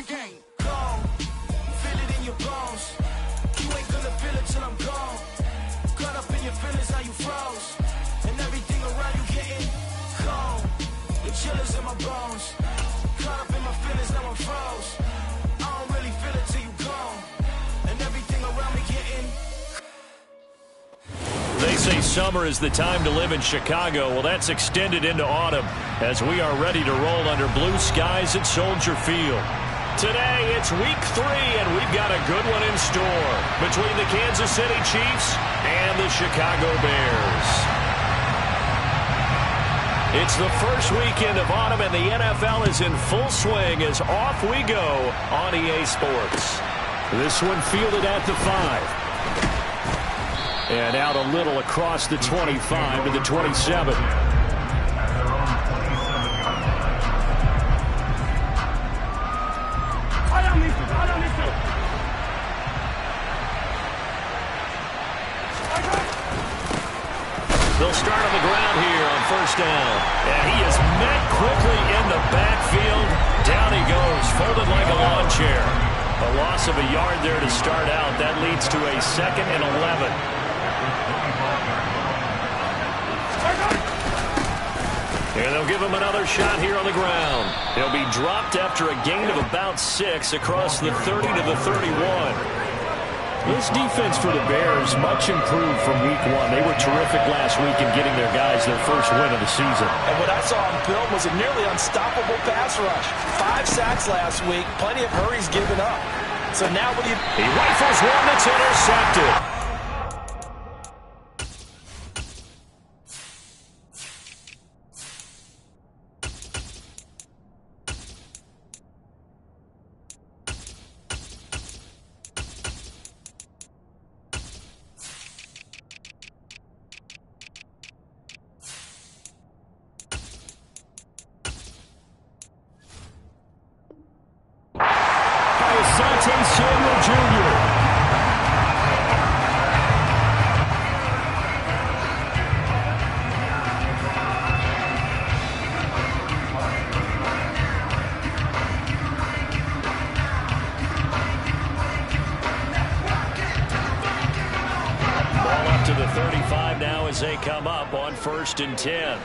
game. Gone, feel it in your bones. You ain't gonna feel it till I'm gone. Caught up in your feelings, how you froze. And everything around you getting cold. The chillers in my bones. Caught up in my feelings, now I'm froze. I don't really feel it till you gone. And everything around me getting. They say summer is the time to live in Chicago. Well, that's extended into autumn as we are ready to roll under blue skies at Soldier Field. Today, it's week 3, and we've got a good one in store between the Kansas City Chiefs and the Chicago Bears. It's the first weekend of autumn, and the NFL is in full swing as off we go on EA Sports. This one fielded at the 5. And out a little across the 25 to the 27. They'll start on the ground here on first down. And he is met quickly in the backfield. Down he goes, folded like a lawn chair. A loss of a yard there to start out. That leads to a 2nd and 11. And they'll give him another shot here on the ground. He'll be dropped after a gain of about 6 across the 30 to the 31. This defense for the Bears, much improved from week 1. They were terrific last week in getting their guys their first win of the season. And what I saw on film was a nearly unstoppable pass rush. 5 sacks last week, plenty of hurries given up. So now what do you... He rifles one that's intercepted. Samuel Jr. Ball up to the 35 now as they come up on 1st and 10.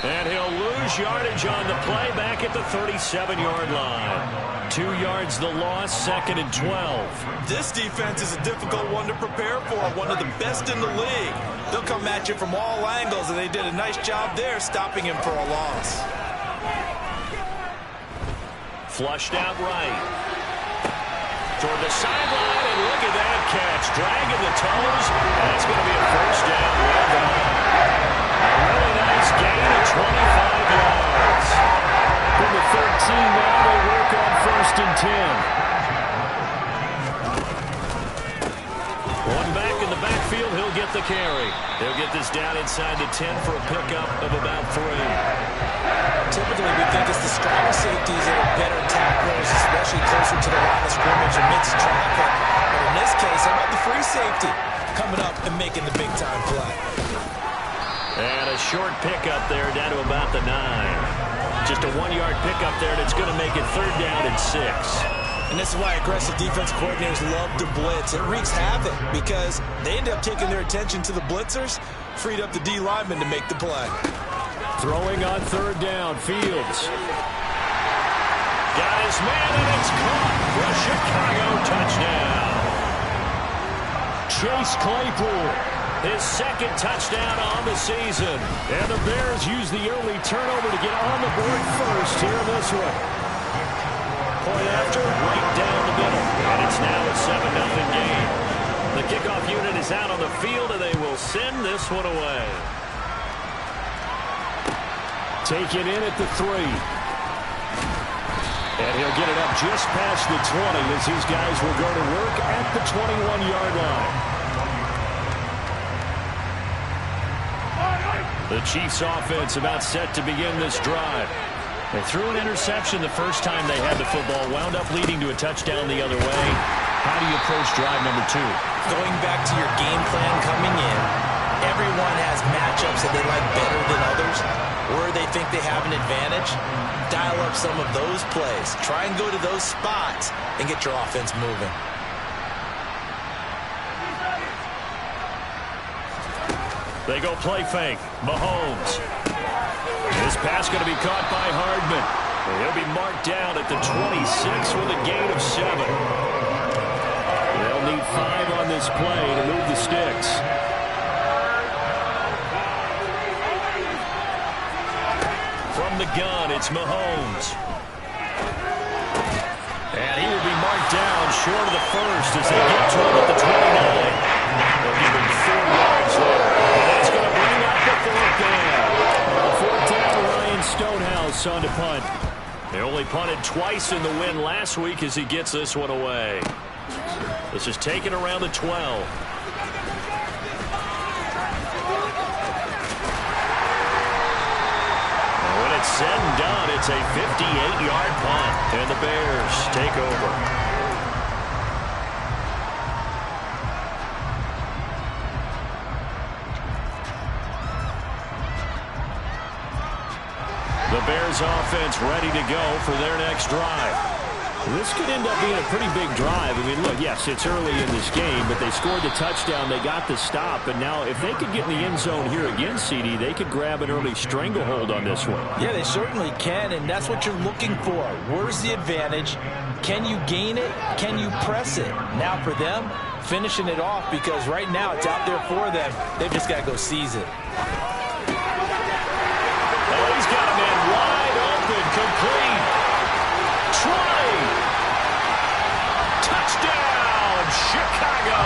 And he'll lose yardage on the play back at the 37-yard line. 2 yards the loss, 2nd and 12. This defense is a difficult one to prepare for, one of the best in the league. They'll come at you from all angles, and they did a nice job there stopping him for a loss. Flushed out right. Toward the sideline, and look at that catch. Dragging the toes, and it's going to be a first down. Well done. A really nice gain of 25 yards. From the 13 now, they work on 1st and 10. One back in the backfield, he'll get the carry. They'll get this down inside the 10 for a pickup of about 3. Typically, we think it's the stronger safeties that are better tacklers, especially closer to the line of scrimmage amidst traffic. But in this case, how about the free safety coming up and making the big-time play? And a short pickup there down to about the 9. Just a 1-yard pickup there, and it's going to make it 3rd down and 6. And this is why aggressive defense coordinators love to blitz. It wreaks havoc because they end up taking their attention to the blitzers, freed up the D lineman to make the play. Throwing on 3rd down, Fields. Got his man, and it's caught for a Chicago touchdown. Chase Claypool, his 2nd touchdown on the season. And the Bears use the early turnover to get on the board first here in this one. Point after, right down the middle. And it's now a 7-0 game. The kickoff unit is out on the field, and they will send this one away. Taken in at the 3. And he'll get it up just past the 20 as these guys will go to work at the 21-yard line. The Chiefs offense about set to begin this drive. They threw an interception the first time they had the football, wound up leading to a touchdown the other way. How do you approach drive number 2? Going back to your game plan coming in, matchups that they like better than others, where they think they have an advantage, dial up some of those plays. Try and go to those spots and get your offense moving. They go play fake. Mahomes. This pass going to be caught by Hardman. He'll be marked down at the 26 with a gain of 7. They'll need 5 on this play to move the sticks. From the gun, it's Mahomes. And he will be marked down short of the first as they get to him at the 29. They'll give him 4 yards there. And that's going to bring up the 4th down. Fourth down, Ryan Stonehouse on to punt. They only punted twice in the win last week as he gets this one away. This is taken around the 12. And when it's said and done, it's a 58-yard punt. And the Bears take over. The Bears offense ready to go for their next drive. This could end up being a pretty big drive. I mean, look, yes, it's early in this game, but they scored the touchdown. They got the stop. And now if they could get in the end zone here again, CD, they could grab an early stranglehold on this one. Yeah, they certainly can, and that's what you're looking for. Where's the advantage? Can you gain it? Can you press it? Now for them, finishing it off, because right now it's out there for them. They've just got to go seize it. Oh, he's got a man wide open, complete. Try. Touchdown, Chicago.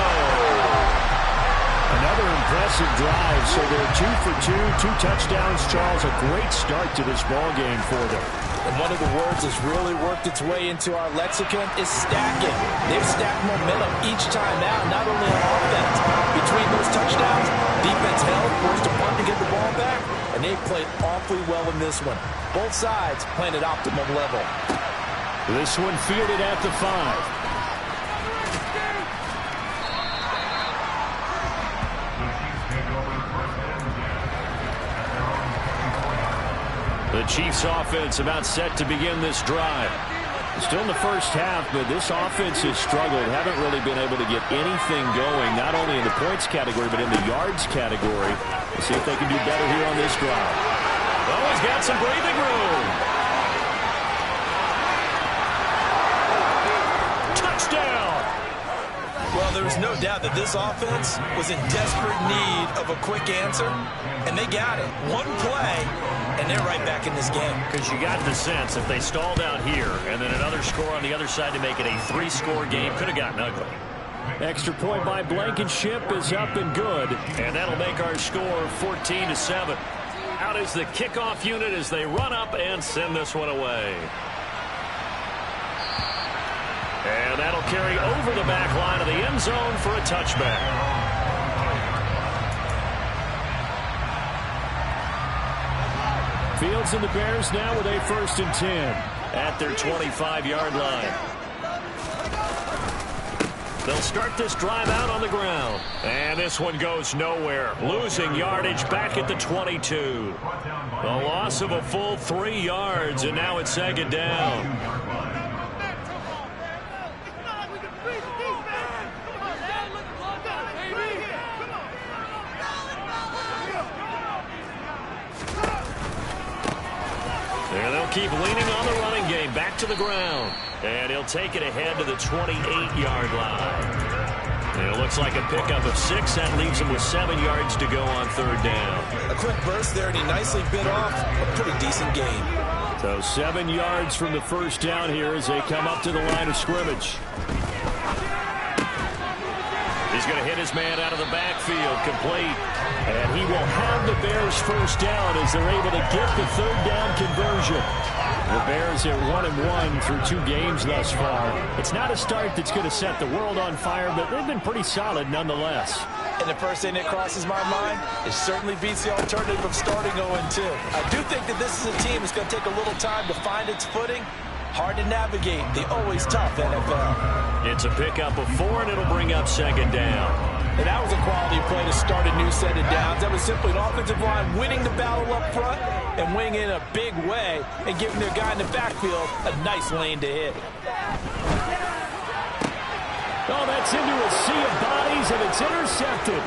Another impressive drive. So they're 2 for 2, 2 touchdowns. Charles, a great start to this ball game for them. And one of the words that's really worked its way into our lexicon is stacking. They've stacked momentum each time out, not only on offense. Between those touchdowns, defense held, forced a punt to get the ball back, and they played awfully well in this one. Both sides playing at optimum level. This one fielded at the 5. The Chiefs offense about set to begin this drive. Still in the first half, but this offense has struggled. Haven't really been able to get anything going, not only in the points category, but in the yards category. Let's see if they can do better here on this drive. Oh, he's got some breathing room. Touchdown. Well, there's no doubt that this offense was in desperate need of a quick answer, and they got it. One play, and they're right back in this game. Because you got the sense if they stalled out here and then another score on the other side to make it a 3-score game, could have gotten ugly. Extra point by Blankenship is up and good. And that'll make our score 14-7. Out is the kickoff unit as they run up and send this one away. And that'll carry over the back line of the end zone for a touchback. Fields and the Bears now with a 1st and 10 at their 25-yard line. They'll start this drive out on the ground. And this one goes nowhere. Losing yardage back at the 22. The loss of a full 3 yards, and now it's 2nd down. And they'll keep leaning on the running game back to the ground. And he'll take it ahead to the 28-yard line. And it looks like a pickup of 6. That leaves him with 7 yards to go on 3rd down. A quick burst there, and he nicely bit off a pretty decent gain. So 7 yards from the 1st down here as they come up to the line of scrimmage. He's going to hit his man out of the backfield, complete. And he will have the Bears 1st down as they're able to get the 3rd down conversion. The Bears are 1-1 through 2 games thus far. It's not a start that's going to set the world on fire, but they've been pretty solid nonetheless. And the first thing that crosses my mind, it certainly beats the alternative of starting 0-2. I do think that this is a team that's going to take a little time to find its footing. Hard to navigate the always tough NFL. It's a pickup of 4, and it'll bring up 2nd down. And that was a quality play to start a new set of downs. That was simply an offensive line winning the battle up front and winning in a big way and giving their guy in the backfield a nice lane to hit. Oh, that's into a sea of bodies, and it's intercepted.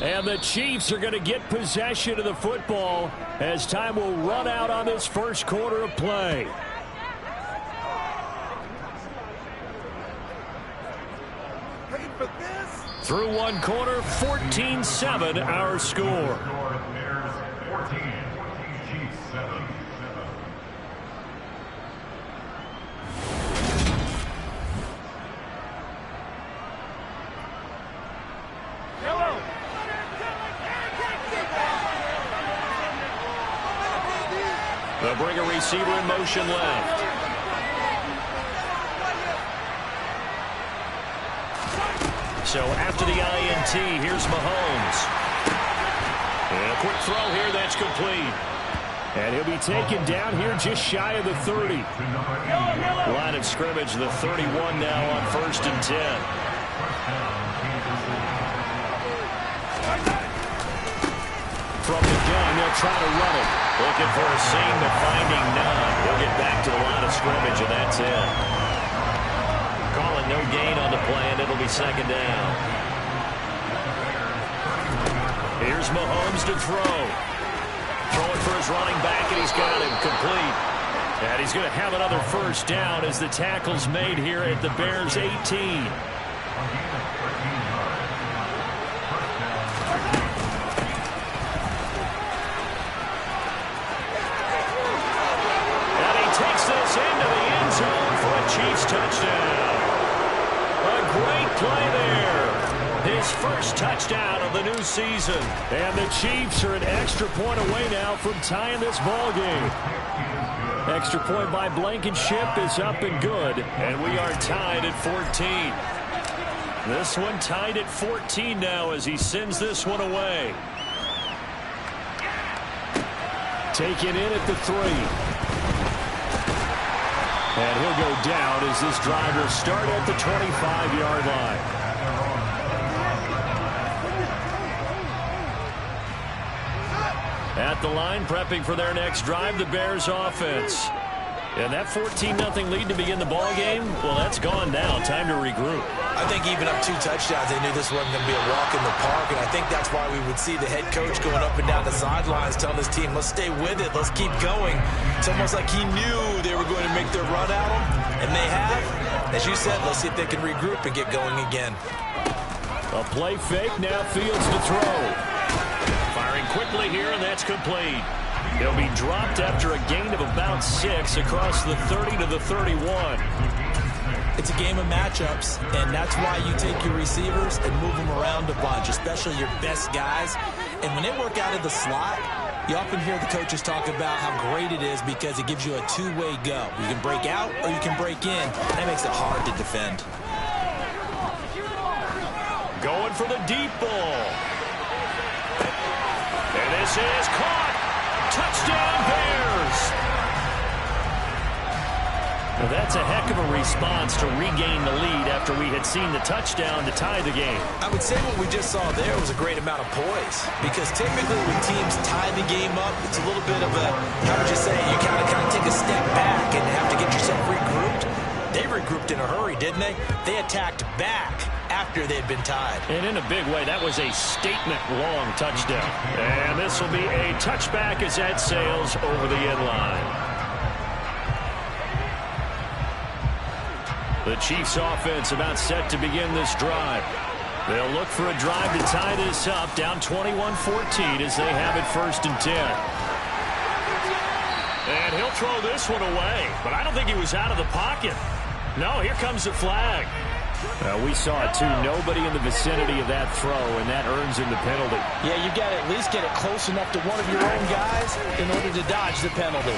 And the Chiefs are going to get possession of the football as time will run out on this first quarter of play. Through one quarter, 14-7 our score. They'll bring a receiver in motion left. So after the INT, here's Mahomes. And a quick throw here, that's complete. And he'll be taken down here just shy of the 30. Line of scrimmage, the 31 now on 1st and 10. From the gun, they'll try to run it. Looking for a seam, but finding none. He'll get back to the line of scrimmage, and that's it. Calling no gain on the play, and it'll be 2nd down. Here's Mahomes to throw. Throwing for his running back, and he's got him complete. And he's going to have another 1st down as the tackle's made here at the Bears' 18. Into the end zone for a Chiefs touchdown. A great play there. His first touchdown of the new season. And the Chiefs are an extra point away now from tying this ball game. Extra point by Blankenship is up and good. And we are tied at 14. This one tied at 14 now as he sends this one away. Taken in at the 3. And he'll go down as this drive will start at the 25-yard line. At the line, prepping for their next drive, the Bears offense. And that 14-0 lead to begin the ball game, well, that's gone now. Time to regroup. I think even up 2 touchdowns, they knew this wasn't going to be a walk in the park, and I think that's why we would see the head coach going up and down the sidelines telling his team, let's stay with it, let's keep going. It's almost like he knew they were going to make their run at him, and they have. As you said, let's see if they can regroup and get going again. A play fake, now Fields to throw. Firing quickly here, and that's complete. He'll be dropped after a gain of about 6 across the 30 to the 31. It's a game of matchups, and that's why you take your receivers and move them around a bunch, especially your best guys. And when they work out of the slot, you often hear the coaches talk about how great it is because it gives you a two-way go. You can break out or you can break in. That makes it hard to defend. Going for the deep ball. And this is caught. Touchdown, Bears! Well, that's a heck of a response to regain the lead after we had seen the touchdown to tie the game. I would say what we just saw there was a great amount of poise, because typically when teams tie the game up, it's a little bit of a, how would you say, you kind of take a step back and have to get yourself regrouped. They regrouped in a hurry, didn't they? They attacked back after they had been tied. And in a big way, that was a statement-long touchdown. And this will be a touchback as that sails over the end line. The Chiefs offense about set to begin this drive. They'll look for a drive to tie this up, down 21-14 as they have it 1st and 10. And he'll throw this one away, but I don't think he was out of the pocket. No, here comes the flag. We saw it too. Nobody in the vicinity of that throw, and that earns him the penalty. Yeah, you got to at least get it close enough to one of your own guys in order to dodge the penalty.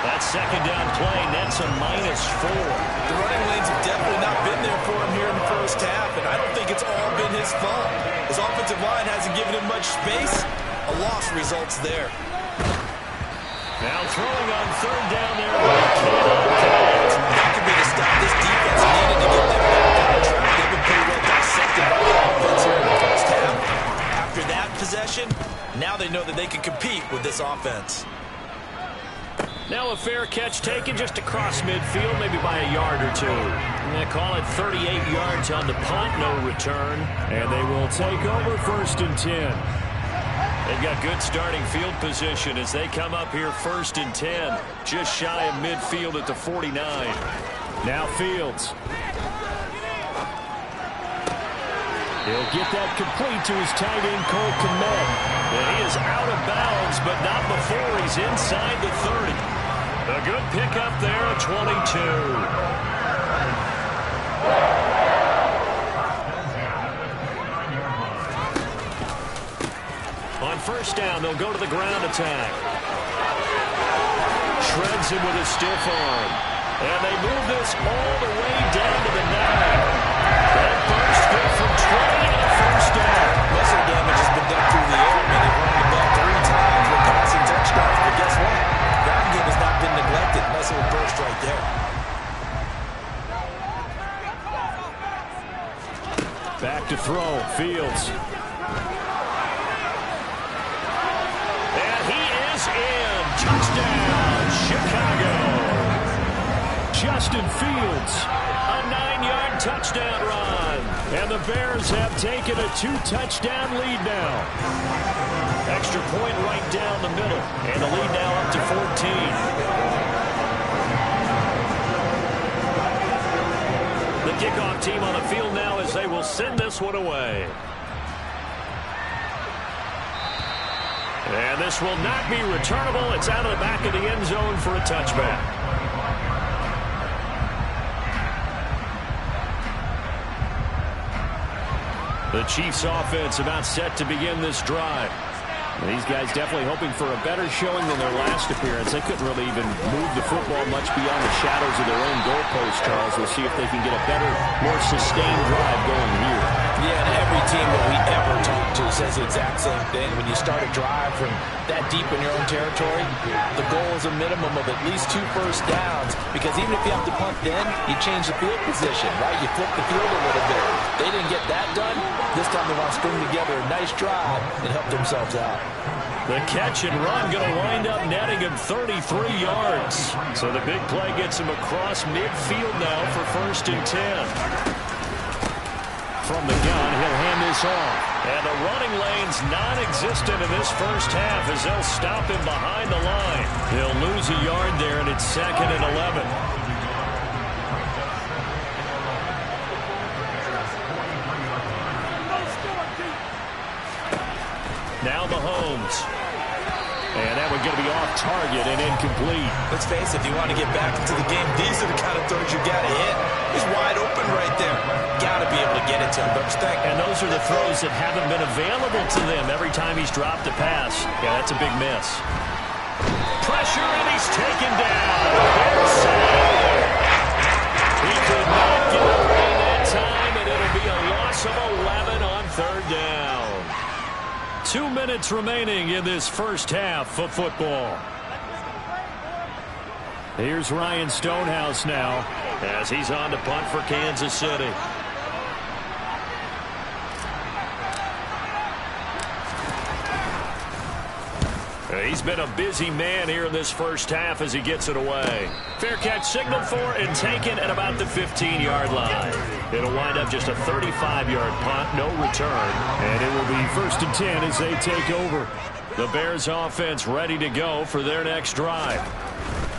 That 2nd down play nets a -4. The running lanes have definitely not been there for him here in the first half, and I don't think it's all been his fault. His offensive line hasn't given him much space. A loss results there. Now throwing on 3rd down there, but he cannot connect. That could be the stop this defense needed to get them back on track. They've been position. Now they know that they can compete with this offense. Now a fair catch taken just across midfield, maybe by a yard or two. And they call it 38 yards on the punt, no return. And they will take over 1st and 10. They've got good starting field position as they come up here 1st and 10, just shy of midfield at the 49. Now Fields. He'll get that complete to his tight end, Cole Kmet. And he is out of bounds, but not before he's inside the 30. A good pickup there at 22. On 1st down, they'll go to the ground attack. Shreds him with a stiff arm. And they move this all the way down to the 9. That burst good from 20 on 1st down. Muscle damage has been done through the air. I mean, they've run the ball 3 times with passing touchdowns. But guess what? Ground game has not been neglected. Nice little burst right there. Back to throw. Fields. And he is in. Touchdown, Chicago. Justin Fields. A 9-yard touchdown run. And the Bears have taken a 2-touchdown lead now. Extra point right down the middle. And the lead now up to 14. The kickoff team on the field now as they will send this one away. And this will not be returnable. It's out of the back of the end zone for a touchback. The Chiefs offense about set to begin this drive. These guys definitely hoping for a better showing than their last appearance. They couldn't really even move the football much beyond the shadows of their own goalpost, Charles. We'll see if they can get a better, more sustained drive going here. Yeah, and every team that we ever talk to says the exact same thing. When you start a drive from that deep in your own territory, the goal is a minimum of at least 2 first downs, because even if you have to punt then, you change the field position, right? You flip the field a little bit. They didn't get that done. This time they want to string together a nice drive and help themselves out. The catch and run going to wind up netting him 33 yards. So the big play gets him across midfield now for 1st and 10. From the gun, he'll hand this off. And the running lane's non-existent in this first half as they'll stop him behind the line. He'll lose a yard there, and it's 2nd and 11. Now Mahomes. And that one's going to be off target and incomplete. Let's face it, if you want to get back into the game, these are the kind of throws you got to hit. He's wide open right there. Got to be able to get it to him, don't you think? And those are the throws that haven't been available to them every time he's dropped a pass. Yeah, that's a big miss. Pressure, and he's taken down. He could not get away that time, and it'll be a loss of 11 on 3rd down. 2 minutes remaining in this first half of football. Here's Ryan Stonehouse now as he's on to punt for Kansas City. He's been a busy man here in this first half as he gets it away. Fair catch signaled for and taken at about the 15-yard line. It'll wind up just a 35-yard punt, no return. And it will be 1st and 10 as they take over. The Bears offense ready to go for their next drive.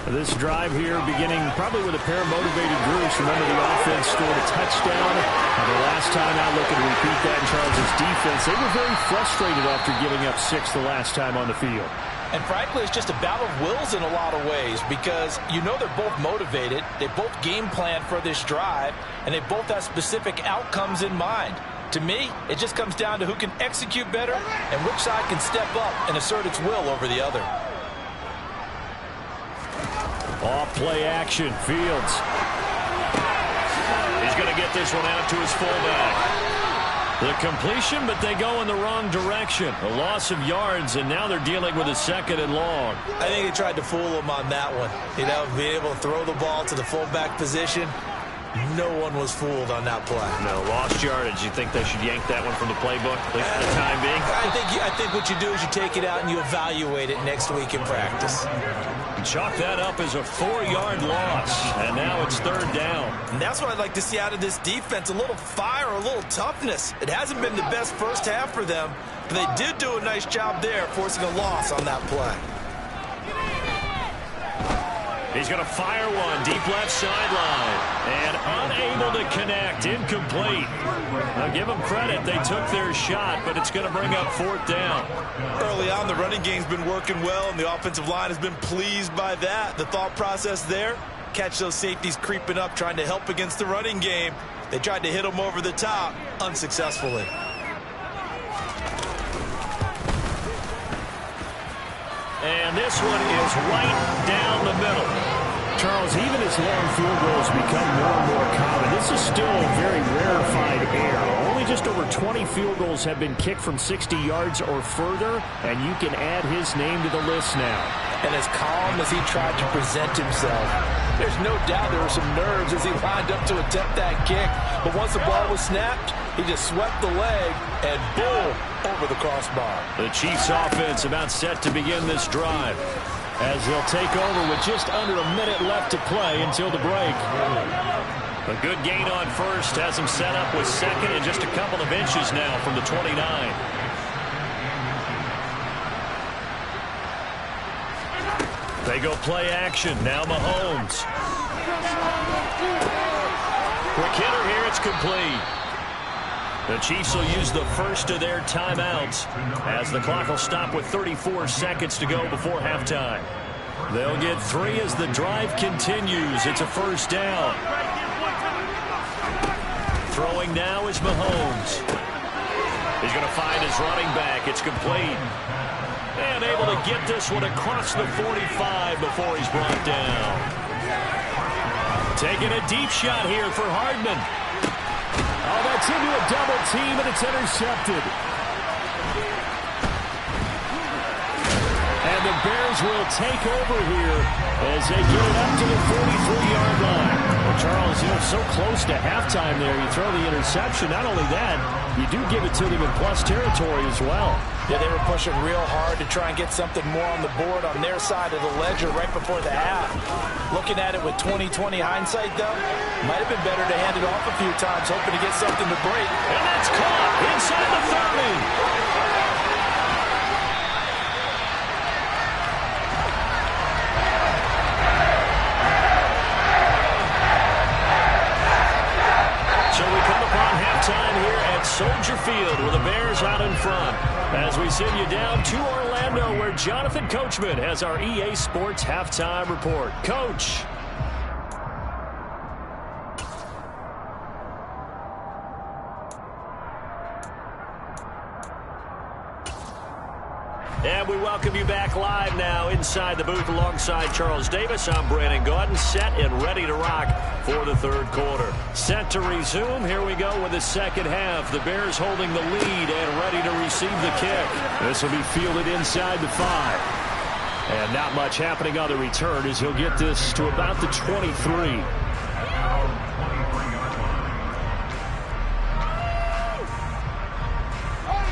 This drive here beginning probably with a pair of motivated groups. Remember, the offense scored a touchdown. And the last time out, looking to repeat that in Charles' defense, they were very frustrated after giving up 6 the last time on the field. And frankly, it's just a battle of wills in a lot of ways, because you know they're both motivated, they both game plan for this drive, and they both have specific outcomes in mind. To me, it just comes down to who can execute better and which side can step up and assert its will over the other. Off play action, Fields. He's going to get this one out to his fullback. The completion, but they go in the wrong direction. A loss of yards, and now they're dealing with a 2nd and long. I think they tried to fool him on that one. You know, being able to throw the ball to the fullback position. No one was fooled on that play. No, lost yardage. You think they should yank that one from the playbook, at least for the time being? I think what you do is you take it out and you evaluate it next week in practice. Chalk that up as a 4-yard loss, and now it's 3rd down. And that's what I'd like to see out of this defense, a little fire, a little toughness. It hasn't been the best first half for them, but they did do a nice job there, forcing a loss on that play. He's going to fire one deep left sideline, and unable to connect, incomplete. Now give them credit, they took their shot, but it's going to bring up 4th down. Early on, the running game's been working well, and the offensive line has been pleased by that. The thought process there, catch those safeties creeping up, trying to help against the running game. They tried to hit them over the top, unsuccessfully. And this one is right down the middle. Charles, even as long field goals become more and more common, this is still a very rarefied air. Only just over 20 field goals have been kicked from 60 yards or further, and you can add his name to the list now. And as calm as he tried to present himself, there's no doubt there were some nerves as he lined up to attempt that kick. But once the ball was snapped, he just swept the leg and boom, over the crossbar. The Chiefs offense about set to begin this drive, as they'll take over with just under a minute left to play until the break. A good gain on first has him set up with 2nd and just a couple of inches now from the 29. They go play action. Now Mahomes. Quick hitter here. It's complete. The Chiefs will use the first of their timeouts as the clock will stop with 34 seconds to go before halftime. They'll get 3 as the drive continues. It's a 1st down. Throwing now is Mahomes. He's going to find his running back. It's complete. And able to get this one across the 45 before he's brought down. Taking a deep shot here for Hardman. Oh, that's into a double team, and it's intercepted. And the Bears will take over here as they get it up to the 43-yard line. Well, Charles, so close to halftime there. You throw the interception. Not only that, you do give it to them in plus territory as well. Yeah, they were pushing real hard to try and get something more on the board on their side of the ledger right before the half. Looking at it with 20/20 hindsight, though, might have been better to hand it off a few times, hoping to get something to break. And that's caught inside the 30. So we come upon halftime here at Soldier Field with the Bears out in front. As we send you down to Orlando, where Jonathan Coachman has our EA Sports halftime report. Coach. And we welcome you back live now inside the booth alongside Charles Davis. I'm Brandon Gaudin, set and ready to rock for the 3rd quarter. Set to resume. Here we go with the 2nd half. The Bears holding the lead and ready to receive the kick. This will be fielded inside the 5. And not much happening on the return as he'll get this to about the 23.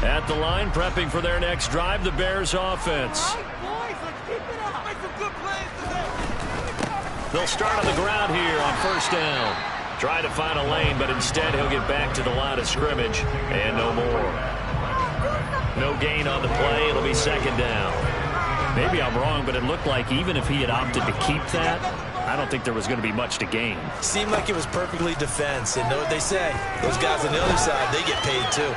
At the line, prepping for their next drive, the Bears offense. They'll start on the ground here on 1st down. Try to find a lane, but instead he'll get back to the line of scrimmage and no more. No gain on the play. It'll be 2nd down. Maybe I'm wrong, but it looked like even if he had opted to keep that, I don't think there was going to be much to gain. Seemed like it was perfectly defense. And know what they say, those guys on the other side, they get paid too.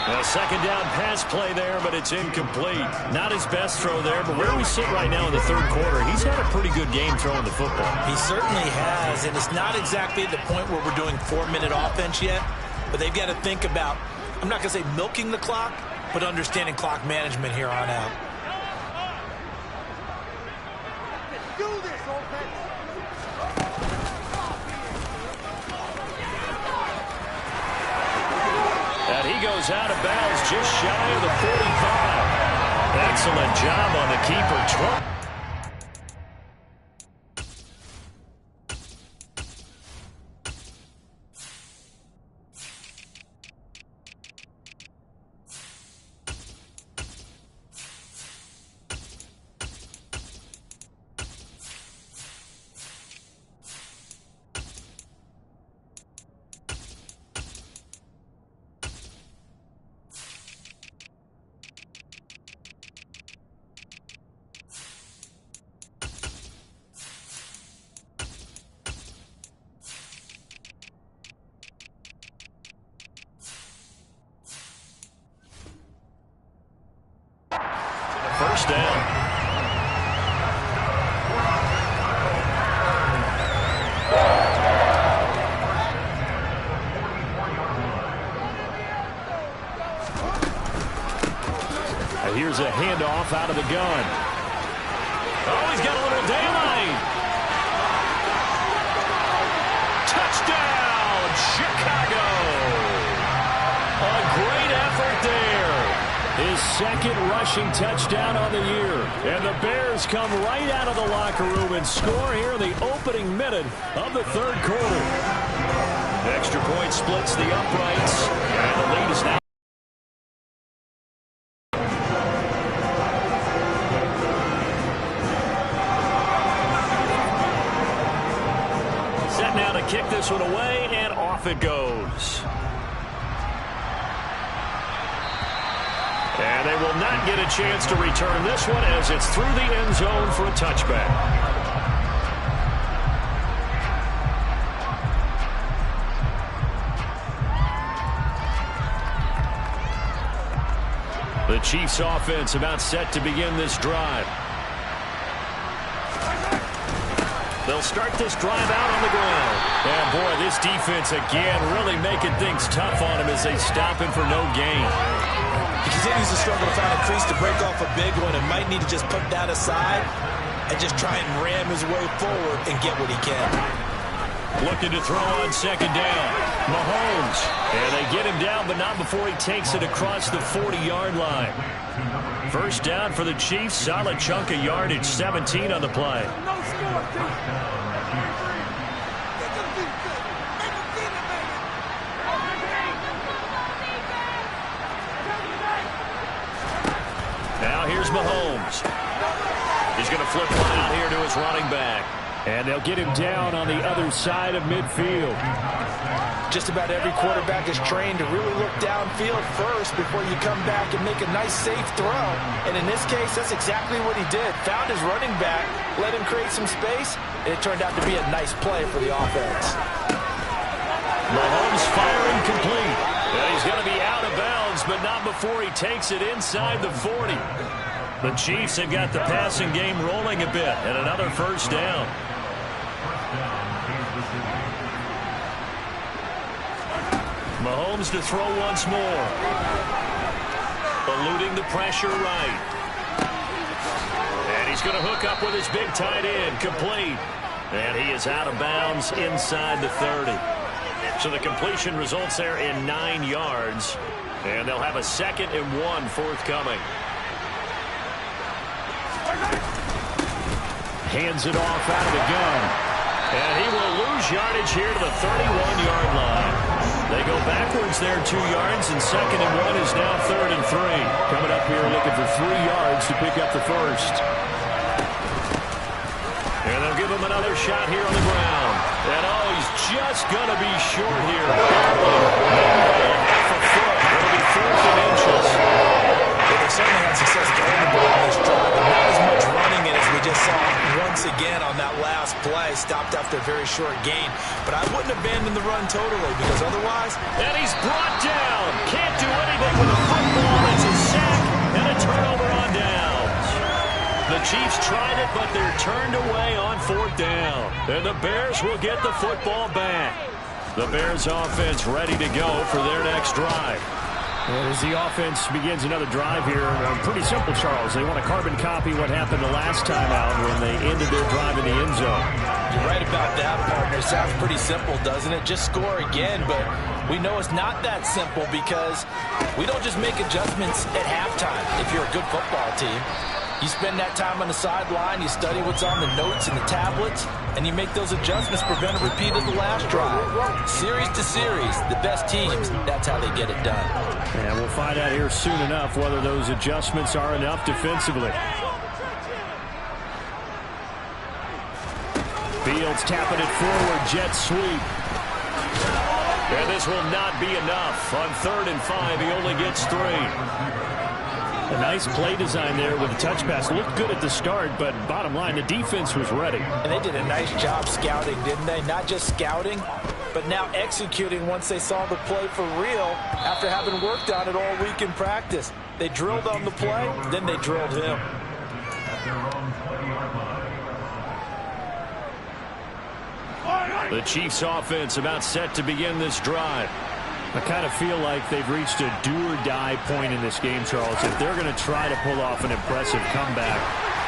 A 2nd down pass play there, but it's incomplete. Not his best throw there, but where we sit right now in the 3rd quarter, he's had a pretty good game throwing the football. He certainly has, and it's not exactly at the point where we're doing 4-minute offense yet, but they've got to think about, I'm not going to say milking the clock, but understanding clock management here on out. Goes out of bounds just shy of the 45. Excellent job on the keeper. first down. Here's a handoff out of the gun. Oh, he's got a little daylight. Touchdown, Chicago. A great effort there. His second rushing touchdown on the year. And the Bears come right out of the locker room and score here in the opening minute of the third quarter. Extra point splits the uprights. And the lead is now. Kick this one away, and off it goes. And they will not get a chance to return this one as it's through the end zone for a touchback. The Chiefs offense about set to begin this drive. They'll start this drive out on the ground. And, boy, this defense, again, really making things tough on him as they stop him for no gain. He continues to struggle to find a crease to break off a big one and might need to just put that aside and just try and ram his way forward and get what he can. Looking to throw on second down. Mahomes. And they get him down, but not before he takes it across the 40-yard line. First down for the Chiefs. Solid chunk of yardage. 17 on the play. Now here's Mahomes. He's going to flip one out here to his running back. And they'll get him down on the other side of midfield. Just about every quarterback is trained to really look downfield first before you come back and make a nice, safe throw. And in this case, that's exactly what he did. Found his running back, let him create some space, and it turned out to be a nice play for the offense. Mahomes firing complete. And he's going to be out of bounds, but not before he takes it inside the 40. The Chiefs have got the passing game rolling a bit, and another first down. Mahomes to throw once more. Eluding the pressure right. And he's going to hook up with his big tight end. Complete. And he is out of bounds inside the 30. So the completion results there in 9 yards. And they'll have a 2nd and 1 forthcoming. Hands it off out of the gun. And he will lose yardage here to the 31-yard line. They go backwards there 2 yards, and 2nd and 1 is now 3rd and 3. Coming up here looking for 3 yards to pick up the first. And they'll give him another shot here on the ground. And oh, he's just going to be short here. Half a foot. It'll be 4th and inches. Well, they certainly had success getting the ball on this drive, and not as much running in as we just saw once again on that last play. Stopped after a very short gain. But I wouldn't abandon the run totally, because otherwise... And he's brought down. Can't do anything with a football. It's a sack and a turnover on downs. The Chiefs tried it, but they're turned away on 4th down. And the Bears will get the football back. The Bears offense ready to go for their next drive. And as the offense begins another drive here, pretty simple, Charles. They want to carbon copy what happened the last time out when they ended their drive in the end zone. You're right about that, partner. Sounds pretty simple, doesn't it? Just score again, but we know it's not that simple because we don't just make adjustments at halftime if you're a good football team. You spend that time on the sideline, you study what's on the notes and the tablets, and you make those adjustments, prevent a repeat of the last drive. Series to series, the best teams, that's how they get it done. And we'll find out here soon enough whether those adjustments are enough defensively. Fields tapping it forward, jet sweep. And this will not be enough. On 3rd and 5, he only gets 3. A nice play design there with the touch pass. Looked good at the start, but bottom line, the defense was ready. And they did a nice job scouting, didn't they? Not just scouting, but now executing once they saw the play for real after having worked on it all week in practice. They drilled on the play, then they drilled him. The Chiefs offense about set to begin this drive. I kind of feel like they've reached a do-or-die point in this game, Charles. If they're going to try to pull off an impressive comeback,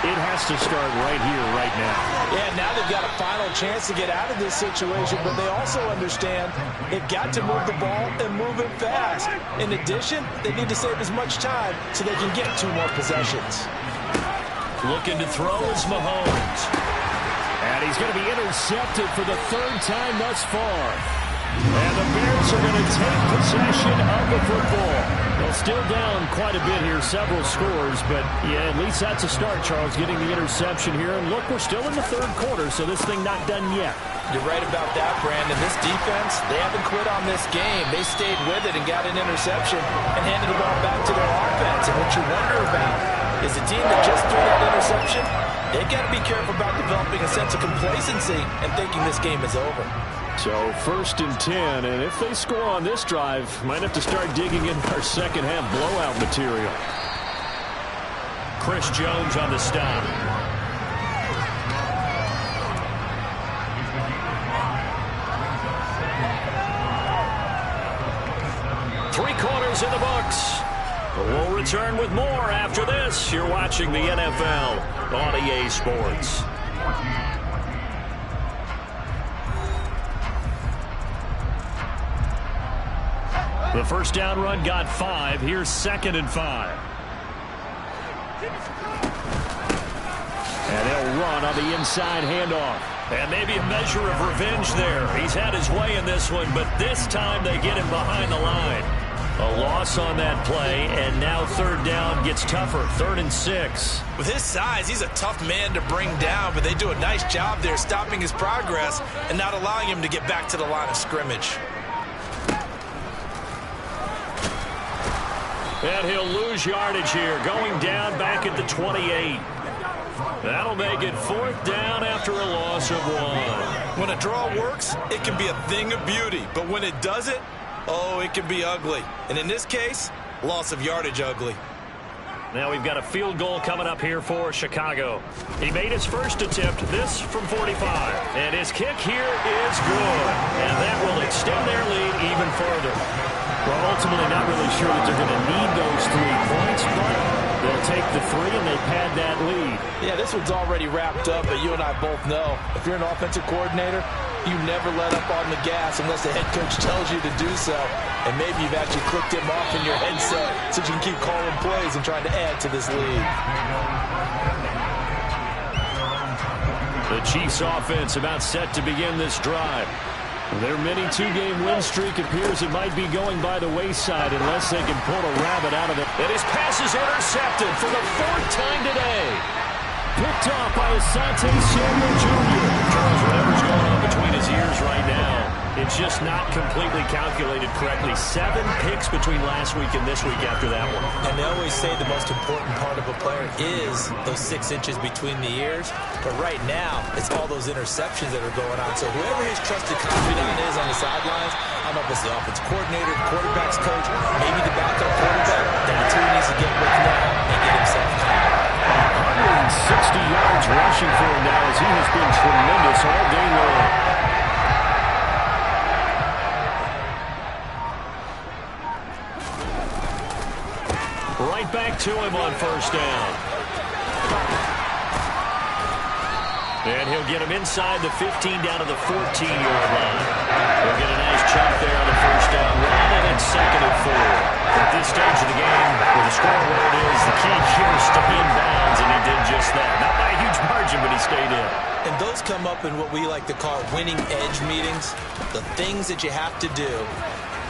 it has to start right here, right now. Yeah, now they've got a final chance to get out of this situation, but they also understand they've got to move the ball and move it fast. In addition, they need to save as much time so they can get 2 more possessions. Looking to throw is Mahomes. And he's going to be intercepted for the 3rd time thus far. And the Bears are going to take possession of the football. They're still down quite a bit here, several scores, but yeah, at least that's a start, Charles, getting the interception here. And look, we're still in the 3rd quarter, so this thing not done yet. You're right about that, Brandon. This defense, they haven't quit on this game. They stayed with it and got an interception and handed the ball back to their offense. And what you wonder about is the team that just threw that interception, they've got to be careful about developing a sense of complacency and thinking this game is over. So 1st and 10, and if they score on this drive, might have to start digging in our second-half blowout material. Chris Jones on the stop. Three-quarters in the books. We'll return with more after this. You're watching the NFL on EA Sports. The first down run got 5. Here's 2nd and 5. And they'll run on the inside handoff. And maybe a measure of revenge there. He's had his way in this one, but this time they get him behind the line. A loss on that play, and now 3rd down gets tougher. 3rd and 6. With his size, he's a tough man to bring down, but they do a nice job there stopping his progress and not allowing him to get back to the line of scrimmage. And he'll lose yardage here, going down back at the 28. That'll make it 4th down after a loss of 1. When a draw works, it can be a thing of beauty, but when it doesn't, oh, it can be ugly. And in this case, loss of yardage ugly. Now we've got a field goal coming up here for Chicago. He made his first attempt, this from 45. And his kick here is good. And that will extend their lead even further. Well, ultimately not really sure that they're going to need those 3 points, but they'll take the 3 and they pad that lead. Yeah, this one's already wrapped up, but you and I both know if you're an offensive coordinator, you never let up on the gas unless the head coach tells you to do so. And maybe you've actually clicked him off in your headset so you can keep calling plays and trying to add to this lead. The Chiefs offense about set to begin this drive. Their mini 2-game win streak appears it might be going by the wayside unless they can pull a rabbit out of it. And his pass is intercepted for the 4th time today. Picked off by Asante Samuel Jr. Charles, whatever's going on between his ears right now, it's just not completely calculated correctly. 7 picks between last week and this week after that one. And they always say the most important part of a player is those 6 inches between the ears. But right now, it's all those interceptions that are going on. So whoever his trusted confidant is on the sidelines, I don't know if it's the offensive coordinator, the quarterback's coach, maybe the backup quarterback, that's who he needs to get with now and get himself calm. 160 yards rushing for him now as he has been tremendous all day long. Right back to him on 1st down. And he'll get him inside the 15 down to the 14-yard line. He'll get a nice chunk there on the 1st down run, and it's 2nd and 4. At this stage of the game, with the score where it is, the key here is stay in bounds, and he did just that. Not by a huge margin, but he stayed in. And those come up in what we like to call winning edge meetings. The things that you have to do,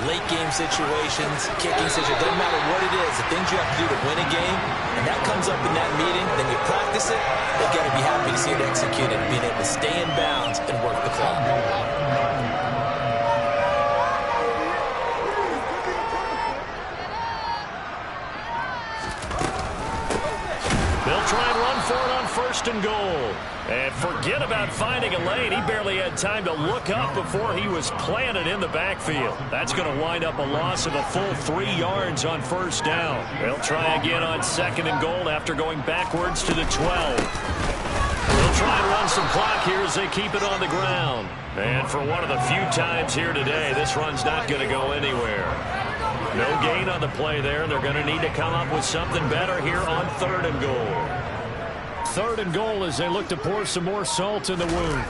late game situations, kicking situations, doesn't matter what it is, the things you have to do to win a game, and that comes up in that meeting, then you practice it, they've got to be happy to see it executed, being able to stay in bounds and work the clock. They'll try and run for it on 1st first and goal. And forget about finding a lane. He barely had time to look up before he was planted in the backfield. That's going to wind up a loss of a full 3 yards on first down. They'll try again on second and goal after going backwards to the 12. They'll try and run some clock here as they keep it on the ground. And for one of the few times here today, this run's not going to go anywhere. No gain on the play there. They're going to need to come up with something better here on third and goal. Third and goal as they look to pour some more salt in the wound.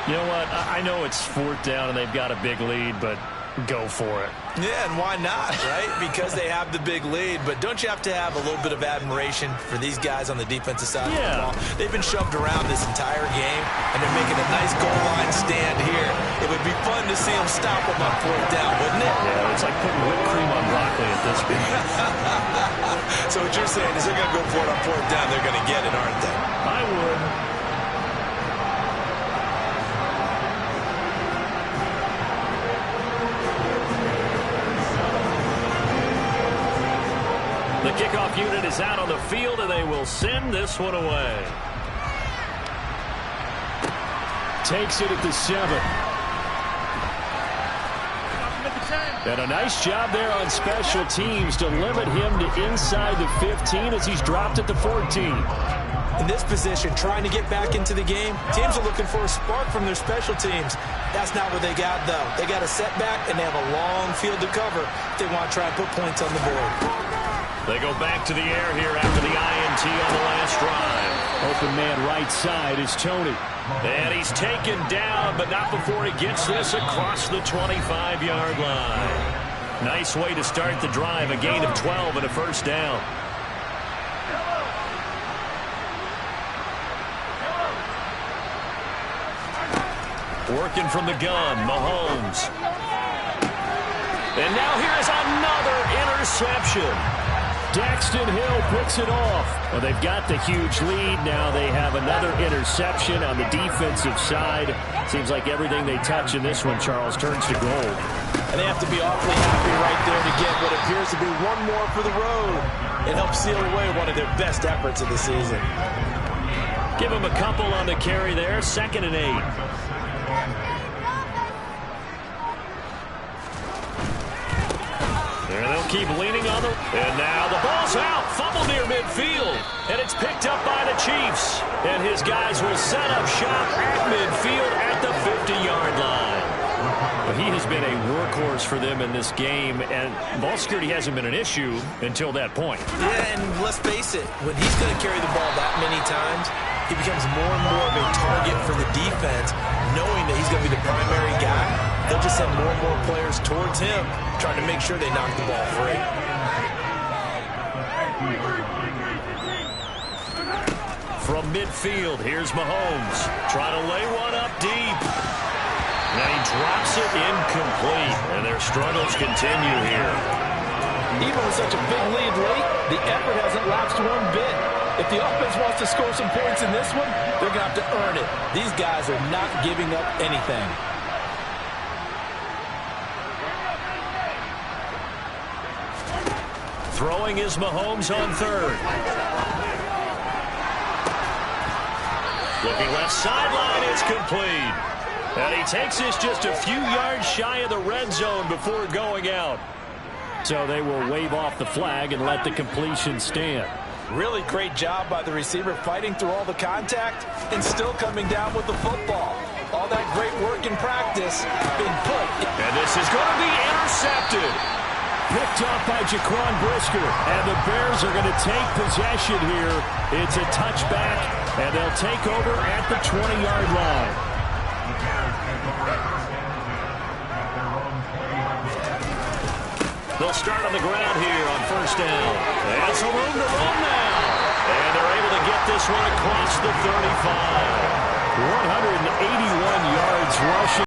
You know what? I know it's fourth down and they've got a big lead, but go for it. Yeah, and why not, right? Because they have the big lead. But don't you have to have a little bit of admiration for these guys on the defensive side of the ball? They've been shoved around this entire game, and they're making a nice goal line stand here. It would be fun to see them stop them on fourth down, wouldn't it? Yeah, it's like putting whipped cream on broccoli at this point. So what you're saying is they're going to go for it on fourth down. They're going to get it, aren't they? I would. The kickoff unit is out on the field, and they will send this one away. Takes it at the 7. And a nice job there on special teams to limit him to inside the 15 as he's dropped at the 14. In this position, trying to get back into the game, teams are looking for a spark from their special teams. That's not what they got, though. They got a setback, and they have a long field to cover if they want to try and put points on the board. They go back to the air here after the INT on the last drive. Open man right side is Tony. And he's taken down, but not before he gets this across the 25-yard line. Nice way to start the drive, a gain of 12 and a first down. Working from the gun, Mahomes. And now here's another interception. Daxton Hill picks it off. Well, they've got the huge lead. Now they have another interception on the defensive side. Seems like everything they touch in this one, Charles, turns to gold. And they have to be awfully happy right there to get what appears to be one more for the road. It helps seal away one of their best efforts of the season. Give them a couple on the carry there. 2nd and 8. And they'll keep leaning on them. And now the ball's out. Fumble near midfield. And it's picked up by the Chiefs. And his guys will set up shop at midfield at the 50-yard line. But he has been a workhorse for them in this game. And ball security hasn't been an issue until that point. Yeah, and let's face it. When he's going to carry the ball that many times, he becomes more and more of a target for the defense, knowing that he's going to be the primary guy. They'll just send more and more players towards him, trying to make sure they knock the ball free. From midfield, here's Mahomes. Trying to lay one up deep. Now he drops it incomplete, and their struggles continue here. Even with such a big lead late, the effort hasn't lapsed one bit. If the offense wants to score some points in this one, they're going to have to earn it. These guys are not giving up anything. Throwing is Mahomes on third. Looking left sideline, it's complete. And he takes this just a few yards shy of the red zone before going out. So they will wave off the flag and let the completion stand. Really great job by the receiver fighting through all the contact and still coming down with the football. All that great work in practice being put. And this is going to be intercepted. Picked up by Jaquan Brisker. And the Bears are going to take possession here. It's a touchback, and they'll take over at the 20-yard line. They'll start on the ground here on first down. And some room to run now. And they're able to get this one across the 35. 181 yards rushing.